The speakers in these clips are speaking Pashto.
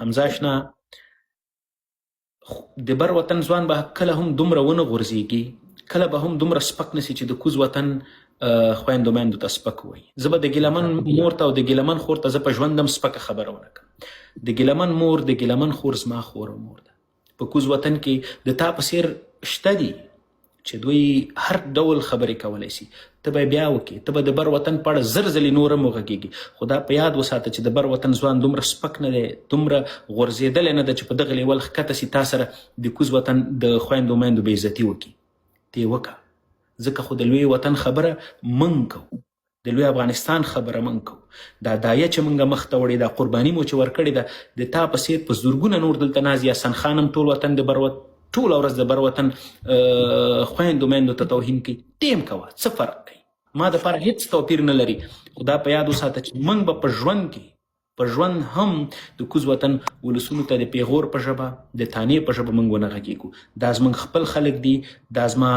حمزه اشنا د بر وطن ځوان به کله هم دومره ونه غورځېږي، کله به هم دومره سپک نسي چې د کوز وطن خویندو میندو ته سپک وایي. زه به د ګیلمن مور ته او د ګیلمن خور ته زه په ژوند هم سپکه خبره ونه کړم. د ګیلمن مور د ګیلمن خور زما خور او مور ده. په کوز وطن کې د تا په څېر شته دي چې دوی هر ډول خبرې کولی شي. ته به بیا وکړې، ته به د بر وطن په اړه زر ځلې نور هم وغږېږي، خو دا په یاد وساته چې د بر وطن ځوان دومره سپک نه دی، دومره غورځېدلی نه ده چې په دغه لیول ښکته سي تا سره د کوز وطن د خویندو میندو بې عزتي وکړي. ته یې وکړه، ځکه خو د لوی وطن خبره موږ کوو، د لوی افغانستان خبره موږ کوو. دا دایه چې موږ مخ ته وړې، دا قرباني مو چې ورکړې ده، د تا په څېر په زرګونه نور دلته ناز یا حسن خان هم ټول وطن د بر ټوله ورځ د بر وطن خویندو میندو ته توهین کوي. ټیم کوه، څه فرق کوي؟ ما دپاره هېڅ توپیر نه لري. خو دا په یاد وساته چې موږ به په ژوند کې هم د کوز وطن ولسونو ته د پیغور په ژبه، د تانې په ژبه موږ ونه غږېږو. دا زموږ خپل خلک دي، دا زما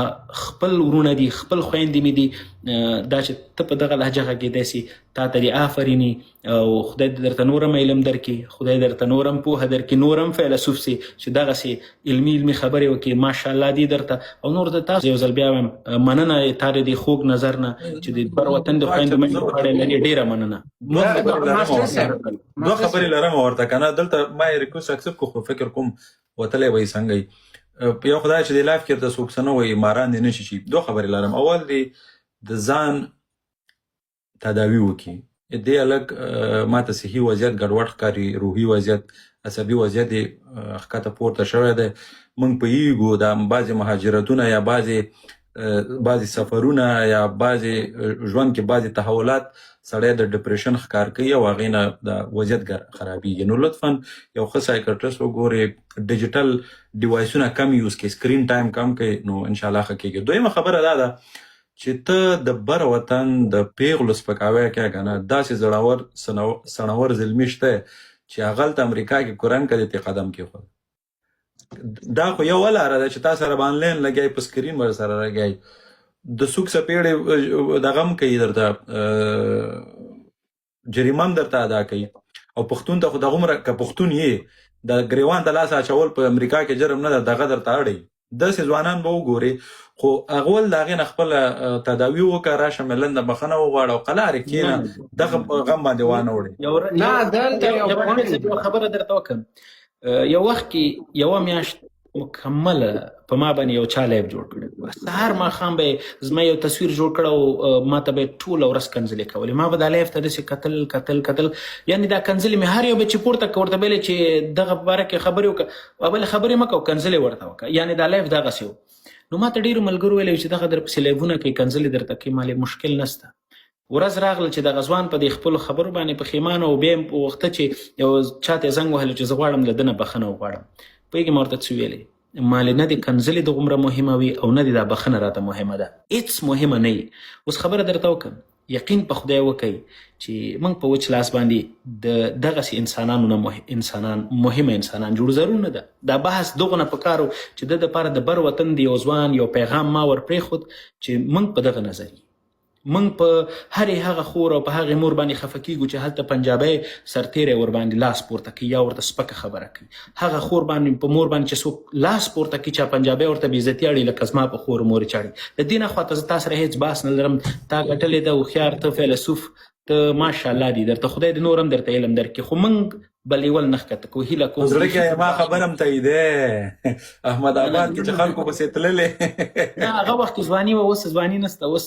خپل ورونه دي، خپل خویندې مې دي. دا چې ته په دغه لهجه غږېدی سي، تا ته دې آفریني او خدای دې درته نور هم علم درکړي، خدای درته نور هم پوهه درکړي، نور هم فیلسوف سي چې دغسې علمي خبرې وکړي. ماشاءالله دي درته. او نور د تاسو یو ځل بیا وایم مننه تا د دې خوږ نظر نه چې د بر وطن د خویندو میندو په اړه لري. ډېره مننه. دوه خبرې لرم ورته که نه. دلته ما یې ریکوست اکسپټ کړو، خو فکر کوم وتلی به یې څنګه یي. یو خدای چې د لایف کې درته څوک څه نه وایي، ماران دې نه شي شي. دوه خبرې لرم. اول دې د ځان تداوي وکړي. دې هلک ما ته صحي وضعیت ګډوډ ښکاري، روحي وضعیت، عصبي وضعیت یې ښکته پورته شوی دی. موږ پوهېږو دا بعضې مهاجرتونه یا بعضې سفرونه یا بعضې ژوند کې بعضې تحولات سړی د ډپریشن ښکار کوي او هغې نه د وضعیت خرابېږي. نو لطفا یو ښه سایکټریسټ وګورئ، ډیجیټل ډیوایسونه کم یوز کړئ، سکرین ټایم کم کړئ، نو انشاءالله ښه کېږي. دویمه خبره دا ده چې ته د بر وطن د پیغلو سپکاوی کوې که نه، داسې زړور سڼور زلمي شته چې هغه هلته امریکا کې کورن کې دې قدم کېښود. دا خو یوه لاره ده چې تا سره به آنلاین لګیایي، په سکرین ورسره لګیایي، د سوک سپېړې دغه هم کوي، درته جریمه هم درته ادا کوي. او پښتون ته خو دغومره که پښتون یې د ګریوان ته لاس اچول په امریکا کې جرم نه ده، دغه درته اړوي. داسې ځوانان به وګورې، خو هغه ول د هغې نه خپله تداوي وکړه، راشه ملن نه بخښنه وغواړه او قلارې کښېنه، دغه غم باندې وانه وړې. یو خبره درته وکړم. یو وخت کې یوه میاشت مکمله په ما باندې یو چا لایف جوړ کړی. سهار ماښام به زما یو تصویر جوړ کړه او ما ته به یې ټوله ورځ کنځلې کولې. ما به دا لایف ته داسې کتل، یعنې دا کنځلې مې هر یو به چې پورته کړه ورته به یې چې دغه په باره کې خبرې وکړه، بلې خبرې مه کوه، کنځلې ورته وکړه. یعنې دا لایف دغسې و. نو ما ته ډېرو ملګرو ویلی چې دغه درپسې لایفونه کوي، کنځلې درته کوي. مالې مشکل نشته. ورځ راغله چې دغه ځوان په دې خپلو خبرو باندې پښیمانه و. بیا یې په وخته چې یو چا ته یې زنګ وهلی چې زه غواړم له ده نه بښنه وغواړم. پوهېږې ما ورته څه ویلی؟ مالې نه دې کنځلې دومره مهمه وي او نه دې دا بښنه راته مهمه ده، هېڅ مهمه نه وي. اوس خبره درته وکړم، یقین په خدای وکئ چې موږ په وچ لاس باندې د دغسې انسانانو نه مهمه انسانان جوړ ضرور نه ده. دا بحث دغه نه پکار و چې د دپاره د بر وطن د یو ځوان یو پیغام ما ور پرېښود چې موږ په دغه نظر یو. موږ په هرې هغه خور او په هغې مور باندې خفه کېږو چې هلته پنجابی سرتیری ورباندې لاس پورته کوي یا ورته سپکه خبره کوي. هغه خور باندې په مور باندې چې څوک لاس پورته کوي چا پنجابی ورته بې عزتي اړي لکه زما په خور مورې چاړي. د دې نه خواته زه تا سره هېڅ بحث نه لرم. تا ګټلې ده، هوښیار، ته فیلسوف، ته ماشاءالله دي درته خدای دې نور هم درته علم درکړي. خو موږ به لیول نه ښکته کوو. هیله کوم زړه کې ما خبره هم تاییدی احمد آباد کې چې خلکو پسې تللې نه هغه وخت ځواني وه، اوس ځواني نشته. اوس